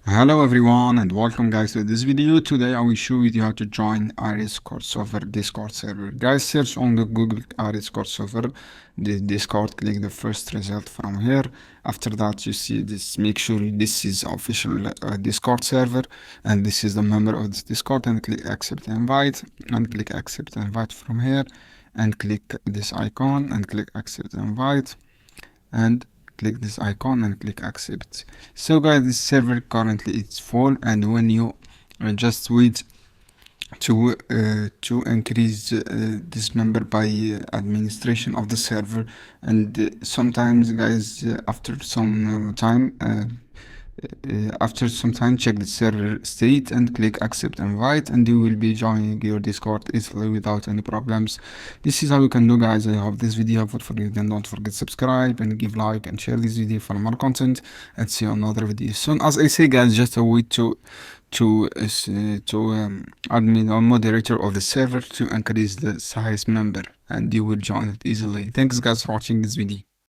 Hello everyone and welcome guys to this video. Today I will show you how to join Iris Coursera Discord server. Guys, search on the Google Iris Coursera the Discord, click the first result from here. After that you see this, make sure this is official Discord server and this is the member of this Discord, and click accept invite and click accept invite from here and click this icon and click accept invite and click this icon and click accept. So guys, this server currently it's full, and when you just wait to increase this number by administration of the server, and sometimes guys after some time check the server state and click accept invite, and you will be joining your Discord easily without any problems. This is how you can do, guys. I hope this video helpful for you. Then don't forget subscribe and give like and share this video for more content, and see you on another video soon. As I say guys, just a way to admin or moderator of the server to increase the size member, and you will join it easily. Thanks guys for watching this video.